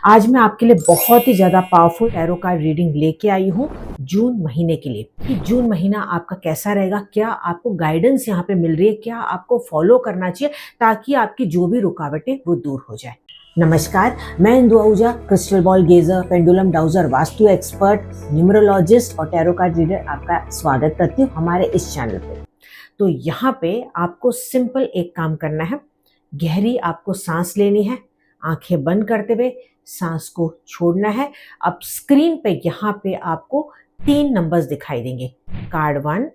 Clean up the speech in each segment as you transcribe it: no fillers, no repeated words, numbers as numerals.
आज मैं आपके लिए बहुत ही ज़्यादा पावरफुल टैरो कार्ड रीडिंग लेके आई हूँ जून महीने के लिए कि जून महीना आपका कैसा रहेगा, क्या आपको गाइडेंस यहाँ पे मिल रही है, क्या आपको फॉलो करना चाहिए ताकि आपकी जो भी रुकावटें वो दूर हो जाए। नमस्कार, मैं Indu Ahuja, crystal ball gazer, pendulum dowser, vastu expert, numerologist और टैरो कार्ड रीडर आपका स्वागत करती हूँ हमारे इस चैनल पे। तो यहाँ पे आपको सिंपल एक काम करना है, गहरी आपको सांस लेनी है, आंखें बंद करते हुए सांस को छोड़ना है। अब स्क्रीन पे यहाँ पे आपको 3 नंबर्स दिखाई देंगे, कार्ड 1,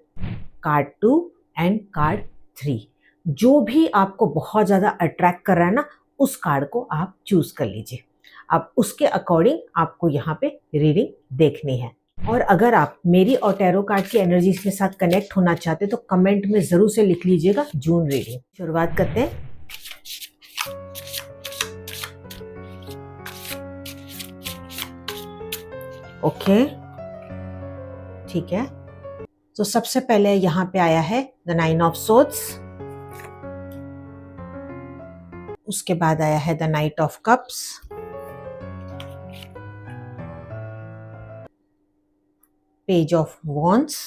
कार्ड 2 एंड कार्ड 3। जो भी आपको बहुत ज़्यादा अट्रैक्ट कर रहा है ना, उस कार्ड को आप चूज कर लीजिए। अब उसके अकॉर्डिंग आपको यहाँ पे रीडिंग देखनी है। और अगर आप मेरी और टैरो कार्ड की एनर्जीज के साथ कनेक्ट होना चाहते तो कमेंट में ज़रूर से लिख लीजिएगा जून रीडिंग। शुरुआत करते हैं। ओके, ठीक है। तो सबसे पहले यहाँ पे आया है द 9 ऑफ सोर्ड्स, उसके बाद आया है the night of cups, page of wands,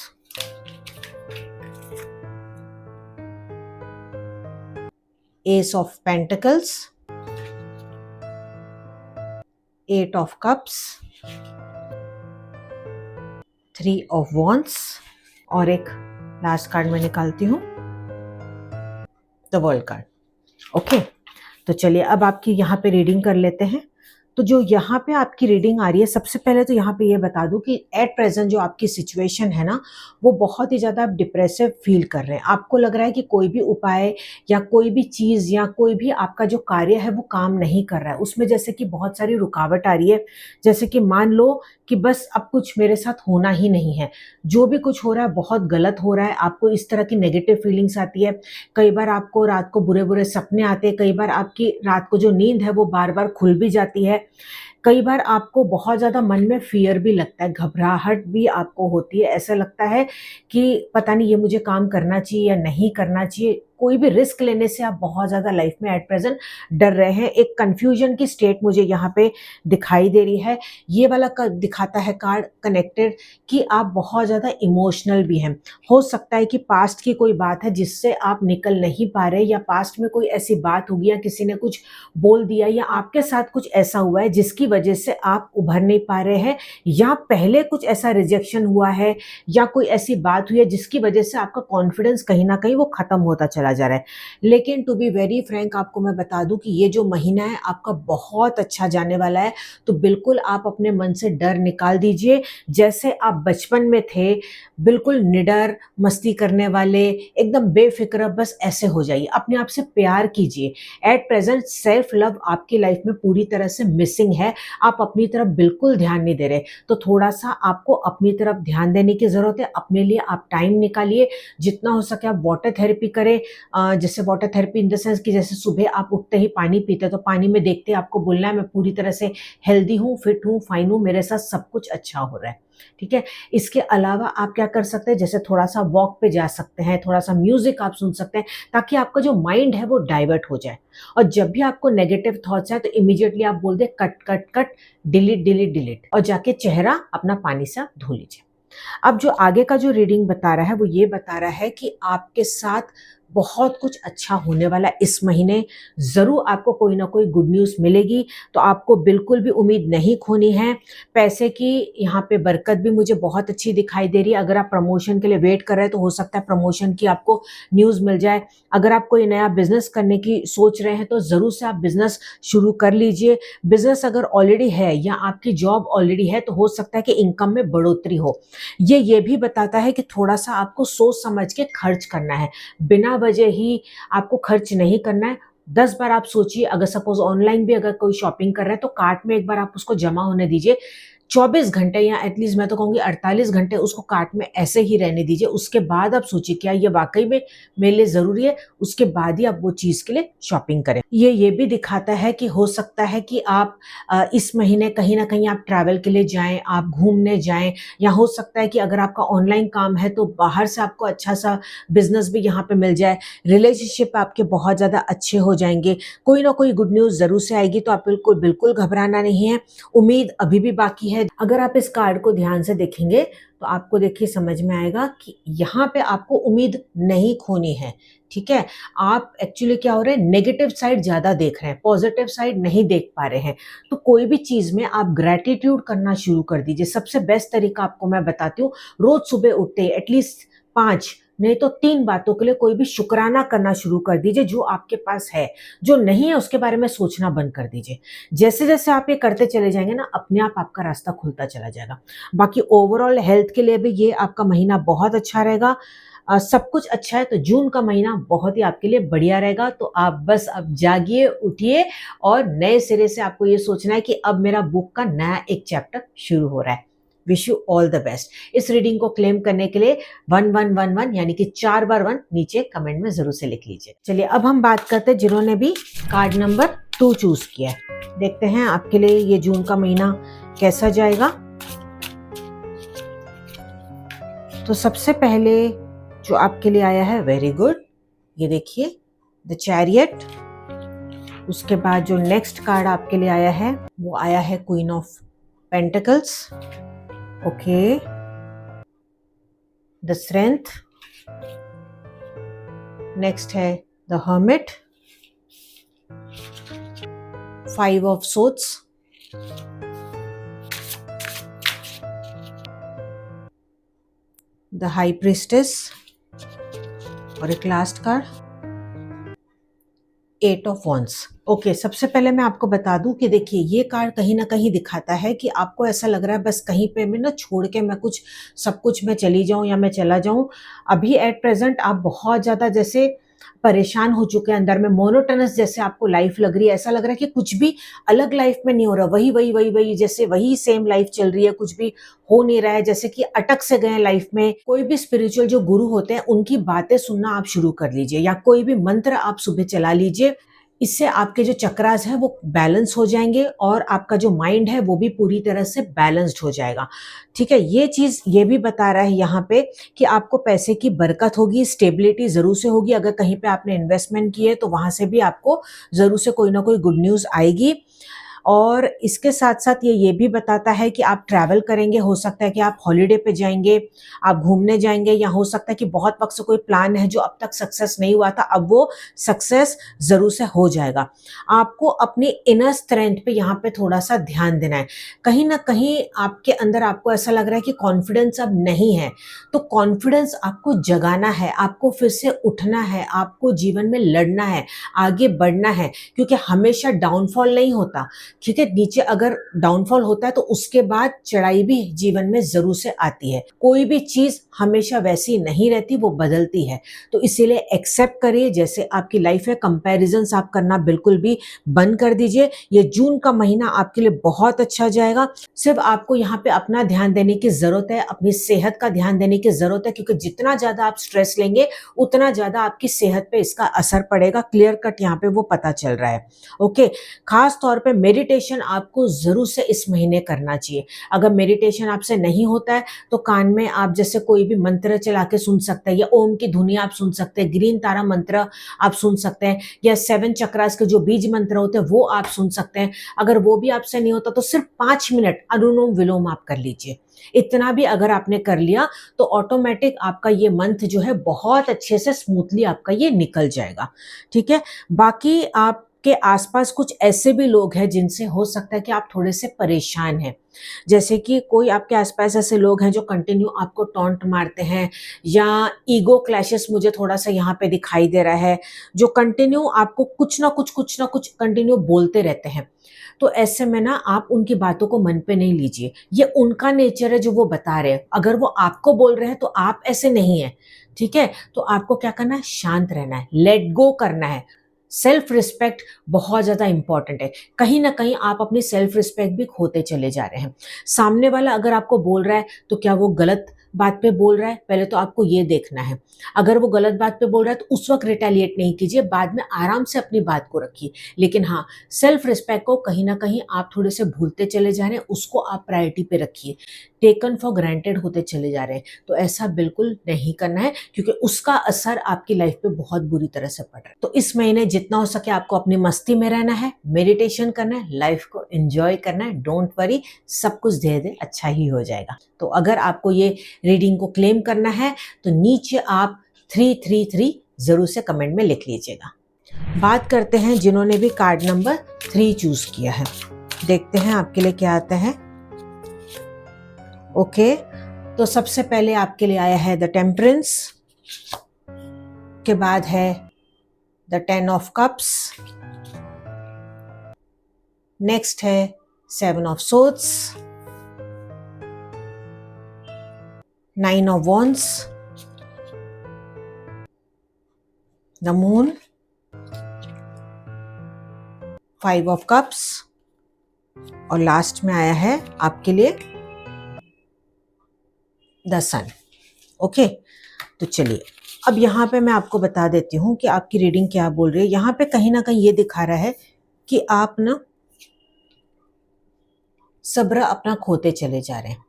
S of pentacles, 8 of cups, 3 of wands और एक लास्ट कार्ड मैं निकालती हूँ, द वर्ल्ड कार्ड। ओके, तो चलिए अब आपकी यहाँ पे रीडिंग कर लेते हैं। तो जो यहाँ पे आपकी रीडिंग आ रही है, सबसे पहले तो यहाँ पे ये बता दूं कि एट प्रेजेंट जो आपकी सिचुएशन है ना, वो बहुत ही ज़्यादा आप डिप्रेसिव फील कर रहे हैं। आपको लग रहा है कि कोई भी उपाय या कोई भी चीज़ या कोई भी आपका जो कार्य है वो काम नहीं कर रहा है, उसमें जैसे कि बहुत सारी रुकावट आ रही है। जैसे कि मान लो कि बस अब कुछ मेरे साथ होना ही नहीं है, जो भी कुछ हो रहा है बहुत गलत हो रहा है, आपको इस तरह की नेगेटिव फीलिंग्स आती है। कई बार आपको रात को बुरे बुरे सपने आते हैं, कई बार आपकी रात को जो नींद है वो बार बार खुल भी जाती है। कई बार आपको बहुत ज़्यादा मन में फ़ियर भी लगता है, घबराहट भी आपको होती है। ऐसा लगता है कि पता नहीं ये मुझे काम करना चाहिए या नहीं करना चाहिए। कोई भी रिस्क लेने से आप बहुत ज़्यादा लाइफ में एट प्रेजेंट डर रहे हैं। एक कन्फ्यूजन की स्टेट मुझे यहाँ पे दिखाई दे रही है। ये वाला दिखाता है कार्ड कनेक्टेड कि आप बहुत ज़्यादा इमोशनल भी हैं। हो सकता है कि पास्ट की कोई बात है जिससे आप निकल नहीं पा रहे, या पास्ट में कोई ऐसी बात होगी या किसी ने कुछ बोल दिया या आपके साथ कुछ ऐसा हुआ है जिसकी वजह से आप उभर नहीं पा रहे हैं, या पहले कुछ ऐसा रिजेक्शन हुआ है या कोई ऐसी बात हुई है जिसकी वजह से आपका कॉन्फिडेंस कहीं ना कहीं वो खत्म होता चला जा रहा है। लेकिन टू बी वेरी फ्रैंक आपको मैं बता दूं कि ये जो महीना है आपका बहुत अच्छा जाने वाला है। तो बिल्कुल आप अपने मन से डर निकाल दीजिए। जैसे आप बचपन में थे, बिल्कुल निडर, मस्ती करने वाले, एकदम बेफिक्र, बस ऐसे हो जाइए। अपने आप से प्यार कीजिए। एट प्रेजेंट सेल्फ लव आपकी लाइफ में पूरी तरह से मिसिंग है। आप अपनी तरफ बिल्कुल ध्यान नहीं दे रहे, तो थोड़ा सा आपको अपनी तरफ ध्यान देने की ज़रूरत है। अपने लिए आप टाइम निकालिए, जितना हो सके आप वाटर थेरेपी करें। जैसे water therapy in the sense कि जैसे सुबह आप उठते ही पानी पीते हैं, तो पानी में देखते आपको बोलना है मैं पूरी तरह से हेल्दी हूँ, फिट हूँ, फाइन हूँ, मेरे साथ सब कुछ अच्छा हो रहा है। ठीक है। इसके अलावा आप क्या कर सकते हैं, जैसे थोड़ा सा वॉक पे जा सकते हैं, थोड़ा सा म्यूजिक आप सुन सकते हैं, ताकि आपका जो माइंड है वो डाइवर्ट हो जाए। और जब भी आपको नेगेटिव थॉट्स आए तो इमीडिएटली आप बोल दे cut cut cut, delete delete delete, और जाके चेहरा अपना पानी से आप धो लीजिए। अब जो आगे का जो रीडिंग बता रहा है वो ये बता रहा है कि आपके साथ बहुत कुछ अच्छा होने वाला है इस महीने। ज़रूर आपको कोई ना कोई गुड न्यूज़ मिलेगी, तो आपको बिल्कुल भी उम्मीद नहीं खोनी है। पैसे की यहाँ पे बरकत भी मुझे बहुत अच्छी दिखाई दे रही है। अगर आप प्रमोशन के लिए वेट कर रहे हैं तो हो सकता है प्रमोशन की आपको न्यूज़ मिल जाए। अगर आप कोई नया बिजनेस करने की सोच रहे हैं तो ज़रूर से आप बिजनेस शुरू कर लीजिए। बिजनेस अगर ऑलरेडी है या आपकी जॉब ऑलरेडी है तो हो सकता है कि इनकम में बढ़ोतरी हो। ये भी बताता है कि थोड़ा सा आपको सोच समझ के खर्च करना है, बिना वजह ही आपको खर्च नहीं करना है। 10 बार आप सोचिए। अगर सपोज ऑनलाइन भी अगर कोई शॉपिंग कर रहा है तो कार्ट में एक बार आप उसको जमा होने दीजिए। 24 घंटे या एटलीस्ट मैं तो कहूँगी 48 घंटे उसको कार्ट में ऐसे ही रहने दीजिए। उसके बाद आप सोचिए क्या ये वाकई में मेरे लिए ज़रूरी है, उसके बाद ही आप वो चीज़ के लिए शॉपिंग करें। ये भी दिखाता है कि हो सकता है कि आप इस महीने कहीं न कहीं आप ट्रैवल के लिए जाएँ, आप घूमने जाएँ, या हो सकता है कि अगर आपका ऑनलाइन काम है तो बाहर से आपको अच्छा-सा बिज़नेस भी यहाँ पे मिल जाए। रिलेशनशिप आपके बहुत ज़्यादा अच्छे हो जाएँगे। कोई ना कोई गुड न्यूज़ ज़रूर से आएगी, तो आप बिल्कुल घबराना नहीं है। उम्मीद अभी भी बाकी है। अगर आप इस कार्ड को ध्यान से देखेंगे तो आपको देखिए समझ में आएगा कि यहाँ पे आपको उम्मीद नहीं खोनी है, ठीक है? आप एक्चुअली क्या हो रहा है, नेगेटिव साइड ज़्यादा देख रहे हैं, पॉजिटिव साइड नहीं देख पा रहे हैं। तो कोई भी चीज़ में आप ग्रैटिट्यूड करना शुरू कर दीजिए। सबसे बेस्ट तरीका आपको मैं बताती हूँ, रोज़ सुबह उठते ही एटलीस्ट 5 नहीं तो 3 बातों के लिए कोई भी शुक्राना करना शुरू कर दीजिए जो आपके पास है। जो नहीं है उसके बारे में सोचना बंद कर दीजिए। जैसे-जैसे आप ये करते चले जाएँगे ना, अपने आप आपका रास्ता खुलता चला जाएगा। बाकी ओवरऑल हेल्थ के लिए भी ये आपका महीना बहुत अच्छा रहेगा। सब कुछ अच्छा है तो जून का महीना बहुत ही आपके लिए बढ़िया रहेगा। तो आप बस अब जागिए, उठिए और नए सिरे से आपको ये सोचना है कि अब मेरा बुक का नया एक चैप्टर शुरू हो रहा है। Wish you all the best. इस रीडिंग को क्लेम करने के लिए 1111 यानी कि 4 बार 1 नीचे कमेंट में ज़रूर से लिख लीजिए। चलिए अब हम बात करते हैं जिन्होंने भी कार्ड नंबर 2 चूज़ किया है। देखते हैं आपके लिए ये जून का महीना कैसा जाएगा। तो सबसे पहले जो आपके लिए आया है, वेरी गुड, ये देखिए द चैरियट। उसके बाद जो नेक्स्ट कार्ड आपके लिए आया है वो आया है queen of pentacles, okay, the strength. Next है the hermit, 5 of swords, the high priestess और एक last card 8 of wands. Okay, सबसे पहले मैं आपको बता दूं कि देखिए ये कार्ड कहीं ना कहीं दिखाता है कि आपको ऐसा लग रहा है बस कहीं पे मैं ना छोड़ के मैं कुछ सब कुछ मैं चली जाऊं या मैं चला जाऊं। अभी एट प्रेजेंट आप बहुत ज़्यादा जैसे परेशान हो चुके हैं, अंदर में मोनोटोनस जैसे आपको लाइफ लग रही है। ऐसा लग रहा है कि कुछ भी अलग लाइफ में नहीं हो रहा, वही वही वही वही जैसे वही सेम लाइफ चल रही है, कुछ भी हो नहीं रहा है, जैसे कि अटक से गए लाइफ में। कोई भी स्पिरिचुअल जो गुरु होते हैं उनकी बातें सुनना आप शुरू कर लीजिए, या कोई भी मंत्र आप सुबह चला लीजिए। इससे आपके जो चक्रास है वो बैलेंस हो जाएंगे और आपका जो माइंड है वो भी पूरी तरह से बैलेंस्ड हो जाएगा, ठीक है। ये चीज़ ये भी बता रहा है यहाँ पे कि आपको पैसे की बरकत होगी, स्टेबिलिटी ज़रूर से होगी। अगर कहीं पे आपने इन्वेस्टमेंट की है तो वहाँ से भी आपको ज़रूर से कोई ना कोई गुड न्यूज़ आएगी। और इसके साथ-साथ ये भी बताता है कि आप ट्रैवल करेंगे, हो सकता है कि आप हॉलिडे पे जाएँगे, आप घूमने जाएँगे, या हो सकता है कि बहुत वक़्त से कोई प्लान है जो अब तक सक्सेस नहीं हुआ था, अब वो सक्सेस ज़रूर से हो जाएगा। आपको अपनी इनर स्ट्रेंथ पे यहाँ पे थोड़ा-सा ध्यान देना है। कहीं न कहीं आपके अंदर आपको ऐसा लग रहा है कि कॉन्फिडेंस अब नहीं है, तो कॉन्फिडेंस आपको जगाना है, आपको फिर से उठना है, आपको जीवन में लड़ना है, आगे बढ़ना है, क्योंकि हमेशा डाउनफॉल नहीं होता, ठीक है। नीचे अगर डाउनफॉल होता है तो उसके बाद चढ़ाई भी जीवन में जरूर से आती है। कोई भी चीज हमेशा वैसी नहीं रहती, वो बदलती है। तो इसीलिए एक्सेप्ट करिए जैसे आपकी लाइफ है। कंपैरिजंस आप करना बिल्कुल भी बंद कर दीजिए। ये जून का महीना आपके लिए बहुत अच्छा जाएगा। सिर्फ आपको यहाँ पे अपना ध्यान देने की जरूरत है, अपनी सेहत का ध्यान देने की जरूरत है, क्योंकि जितना ज्यादा आप स्ट्रेस लेंगे उतना ज्यादा आपकी सेहत पे इसका असर पड़ेगा। क्लियर कट यहाँ पे वो पता चल रहा है, ओके। खास तौर पे मेडिटेशन आपको ज़रूर से इस महीने करना चाहिए। अगर मेडिटेशन आपसे नहीं होता है तो कान में आप जैसे कोई भी मंत्र चला के सुन सकते हैं, या ओम की धुनी आप सुन सकते हैं, ग्रीन तारा मंत्र आप सुन सकते हैं, या 7 चक्रास के जो बीज मंत्र होते हैं वो आप सुन सकते हैं। अगर वो भी आपसे नहीं होता तो सिर्फ 5 मिनट अनुलोम विलोम आप कर लीजिए। इतना भी अगर आपने कर लिया तो ऑटोमेटिक आपका ये मंथ जो है बहुत अच्छे से स्मूथली आपका ये निकल जाएगा, ठीक है। बाकी आप के आसपास कुछ ऐसे भी लोग हैं जिनसे हो सकता है कि आप थोड़े से परेशान हैं, जैसे कि कोई आपके आसपास ऐसे लोग हैं जो कंटिन्यू आपको टॉन्ट मारते हैं, या ईगो क्लैशेस मुझे थोड़ा सा यहाँ पे दिखाई दे रहा है, जो कंटिन्यू आपको कुछ ना कुछ कंटिन्यू बोलते रहते हैं। तो ऐसे में ना आप उनकी बातों को मन पे नहीं लीजिए, ये उनका नेचर है जो वो बता रहे हैं। अगर वो आपको बोल रहे हैं तो आप ऐसे नहीं है, ठीक है। तो आपको क्या करना है, शांत रहना है, लेट गो करना है। सेल्फ रिस्पेक्ट बहुत ज़्यादा इंपॉर्टेंट है। कहीं ना कहीं आप अपनी सेल्फ रिस्पेक्ट भी खोते चले जा रहे हैं। सामने वाला अगर आपको बोल रहा है तो क्या वो गलत बात पे बोल रहा है, पहले तो आपको ये देखना है। अगर वो गलत बात पे बोल रहा है तो उस वक्त रिटेलिएट नहीं कीजिए, बाद में आराम से अपनी बात को रखिए। लेकिन हाँ, सेल्फ रिस्पेक्ट को कहीं ना कहीं आप थोड़े से भूलते चले जा रहे हैं, उसको आप प्रायोरिटी पे रखिए। टेकन फॉर ग्रांटेड होते चले जा रहे हैं, तो ऐसा बिल्कुल नहीं करना है, क्योंकि उसका असर आपकी लाइफ पे बहुत बुरी तरह से पड़ रहा है। तो इस महीने जितना हो सके आपको अपनी मस्ती में रहना है, मेडिटेशन करना है, लाइफ को एंजॉय करना है। डोंट वरी, सब कुछ धीरे धीरे अच्छा ही हो जाएगा। तो अगर आपको ये रीडिंग को क्लेम करना है तो नीचे आप 333 जरूर से कमेंट में लिख लीजिएगा। बात करते हैं जिन्होंने भी कार्ड नंबर 3 चूज किया है। देखते हैं आपके लिए क्या आता है। ओके, तो सबसे पहले आपके लिए आया है द टेम्परेंस, के बाद है द 10 ऑफ कप्स, नेक्स्ट है 7 of swords, 9 of wands, the moon, 5 of cups, और लास्ट में आया है आपके लिए द सन। ओके, तो चलिए अब यहाँ पे मैं आपको बता देती हूँ कि आपकी रीडिंग क्या बोल रही है। यहाँ पे कहीं ना कहीं ये दिखा रहा है कि आप ना सब्र अपना खोते चले जा रहे हैं।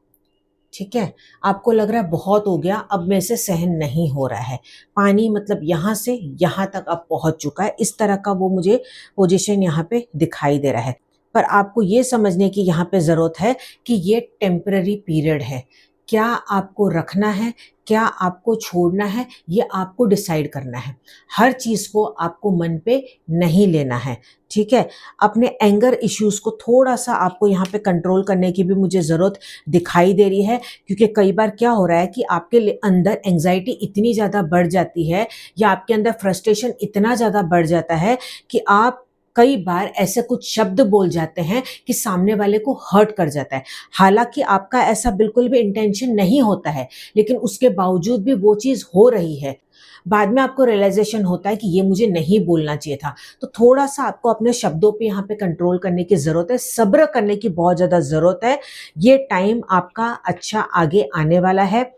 ठीक है, आपको लग रहा है बहुत हो गया, अब मेरे से सहन नहीं हो रहा है। पानी मतलब यहाँ से यहाँ तक अब पहुंच चुका है, इस तरह का वो मुझे पोजीशन यहाँ पे दिखाई दे रहा है। पर आपको ये समझने की यहाँ पे ज़रूरत है कि ये टेम्पररी पीरियड है। क्या आपको रखना है, क्या आपको छोड़ना है, ये आपको डिसाइड करना है। हर चीज़ को आपको मन पे नहीं लेना है। ठीक है, अपने एंगर इश्यूज़ को थोड़ा सा आपको यहाँ पे कंट्रोल करने की भी मुझे ज़रूरत दिखाई दे रही है, क्योंकि कई बार क्या हो रहा है कि आपके अंदर एंग्जाइटी इतनी ज़्यादा बढ़ जाती है या आपके अंदर फ्रस्ट्रेशन इतना ज़्यादा बढ़ जाता है कि आप कई बार ऐसे कुछ शब्द बोल जाते हैं कि सामने वाले को हर्ट कर जाता है। हालांकि आपका ऐसा बिल्कुल भी इंटेंशन नहीं होता है, लेकिन उसके बावजूद भी वो चीज़ हो रही है। बाद में आपको रियलाइजेशन होता है कि ये मुझे नहीं बोलना चाहिए था। तो थोड़ा सा आपको अपने शब्दों पे यहाँ पे कंट्रोल करने की ज़रूरत है, सब्र करने की बहुत ज़्यादा ज़रूरत है। ये टाइम आपका अच्छा आगे आने वाला है।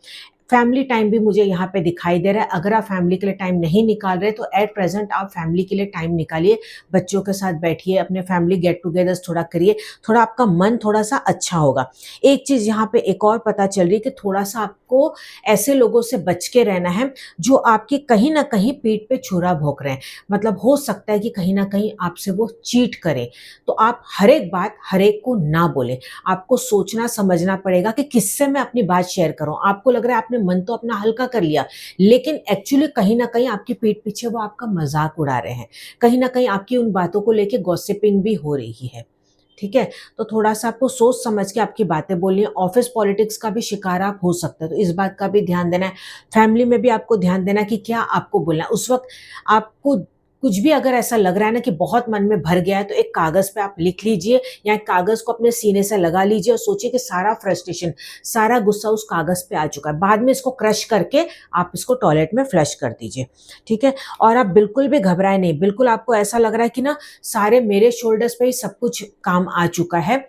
फैमिली टाइम भी मुझे यहाँ पे दिखाई दे रहा है। अगर आप फैमिली के लिए टाइम नहीं निकाल रहे तो एट प्रेजेंट आप फैमिली के लिए टाइम निकालिए, बच्चों के साथ बैठिए, अपने फैमिली गेट टुगेदर्स थोड़ा करिए, थोड़ा आपका मन थोड़ा सा अच्छा होगा। एक चीज़ यहाँ पे एक और पता चल रही है कि थोड़ा सा आपको ऐसे लोगों से बच के रहना है जो आपकी कहीं ना कहीं पीठ पे छुरा भोंक रहे हैं। मतलब हो सकता है कि कहीं ना कहीं आपसे वो चीट करे। तो आप हर एक बात हर एक को ना बोले, आपको सोचना समझना पड़ेगा कि किससे मैं अपनी बात शेयर करूं। आपको लग रहा है आपने मन तो अपना हल्का कर लिया, लेकिन एक्चुअली कहीं ना कहीं आपकी पीठ पीछे वो आपका मजाक उड़ा रहे हैं। कहीं ना कहीं आपकी उन बातों को लेके गॉसिपिंग भी हो रही है। ठीक है, तो थोड़ा सा आपको सोच समझ के आपकी बातें बोलनी है। ऑफिस पॉलिटिक्स का भी शिकार आप हो सकते हैं, तो इस बात का भी ध्यान देना है। फैमिली में भी आपको ध्यान देना है कि क्या आपको बोलना है उस वक्त। आपको कुछ भी अगर ऐसा लग रहा है ना कि बहुत मन में भर गया है, तो एक कागज पे आप लिख लीजिए या एक कागज को अपने सीने से लगा लीजिए और सोचिए कि सारा फ्रस्ट्रेशन, सारा गुस्सा उस कागज पे आ चुका है। बाद में इसको क्रश करके आप इसको टॉयलेट में फ्लश कर दीजिए। ठीक है, और आप बिल्कुल भी घबराए नहीं। बिल्कुल आपको ऐसा लग रहा है कि ना सारे मेरे शोल्डर्स पे ही सब कुछ काम आ चुका है,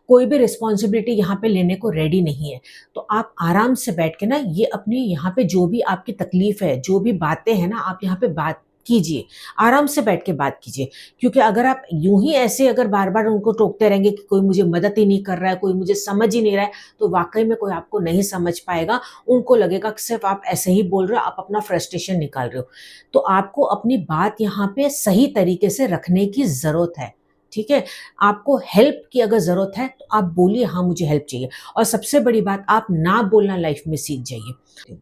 कोई भी रिस्पॉन्सिबिलिटी यहाँ पे लेने को रेडी नहीं है। तो आप आराम से बैठ के ना ये अपनी यहाँ पे जो भी आपकी तकलीफ है, जो भी बातें हैं ना, आप यहाँ पे बात कीजिए, आराम से बैठ के बात कीजिए। क्योंकि अगर आप यूं ही ऐसे अगर बार बार उनको टोकते रहेंगे कि कोई मुझे मदद ही नहीं कर रहा है, कोई मुझे समझ ही नहीं रहा है, तो वाकई में कोई आपको नहीं समझ पाएगा। उनको लगेगा कि सिर्फ आप ऐसे ही बोल रहे हो, आप अपना फ्रस्ट्रेशन निकाल रहे हो। तो आपको अपनी बात यहाँ पे सही तरीके से रखने की जरूरत है। ठीक है, आपको हेल्प की अगर जरूरत है तो आप बोलिए हाँ मुझे हेल्प चाहिए। और सबसे बड़ी बात, आप ना बोलना लाइफ में सीख जाइए।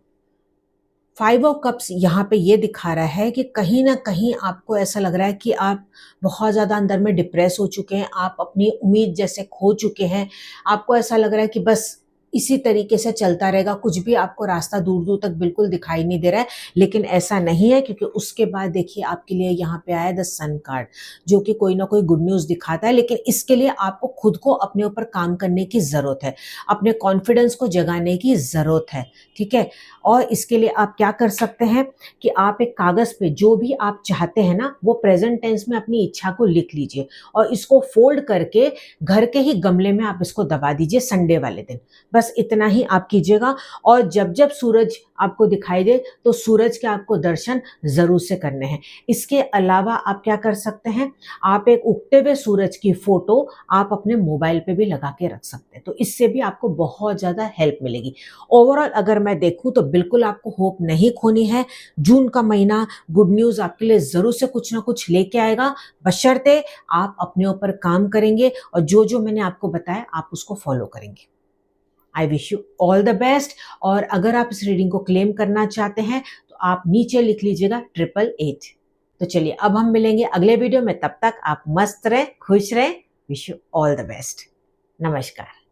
5 ऑफ कप्स यहाँ पे ये दिखा रहा है कि कहीं ना कहीं आपको ऐसा लग रहा है कि आप बहुत ज़्यादा अंदर में डिप्रेस हो चुके हैं, आप अपनी उम्मीद जैसे खो चुके हैं। आपको ऐसा लग रहा है कि बस इसी तरीके से चलता रहेगा, कुछ भी आपको रास्ता दूर दूर तक बिल्कुल दिखाई नहीं दे रहा है, लेकिन ऐसा नहीं है, क्योंकि उसके बाद देखिए आपके लिए यहाँ पे आया द सन कार्ड, जो कि कोई ना कोई गुड न्यूज़ दिखाता है। लेकिन इसके लिए आपको खुद को अपने ऊपर काम करने की ज़रूरत है, अपने कॉन्फिडेंस को जगाने की ज़रूरत है, ठीक है। और इसके लिए आप क्या कर सकते हैं कि आप एक कागज़ पे जो भी आप चाहते हैं ना, वो प्रेजेंट टेंस में अपनी इच्छा को लिख लीजिए और इसको फोल्ड करके घर के ही गमले में आप इसको दबा दीजिए संडे वाले दिन। बस इतना ही आप कीजिएगा। और जब जब सूरज आपको दिखाई दे तो सूरज के आपको दर्शन ज़रूर से करने हैं। इसके अलावा आप क्या कर सकते हैं, आप एक उगते हुए सूरज की फ़ोटो आप अपने मोबाइल पे भी लगा के रख सकते हैं, तो इससे भी आपको बहुत ज़्यादा हेल्प मिलेगी। ओवरऑल अगर मैं देखूँ तो बिल्कुल आपको होप नहीं खोनी है। जून का महीना गुड न्यूज़ आपके लिए ज़रूर से कुछ ना कुछ लेके आएगा, बशर्ते आप अपने ऊपर काम करेंगे और जो जो मैंने आपको बताया आप उसको फॉलो करेंगे। I wish you all the best. और अगर आप इस रीडिंग को क्लेम करना चाहते हैं तो आप नीचे लिख लीजिएगा 888। तो चलिए अब हम मिलेंगे अगले वीडियो में, तब तक आप मस्त रहें, खुश रहें। Wish you all the best. नमस्कार।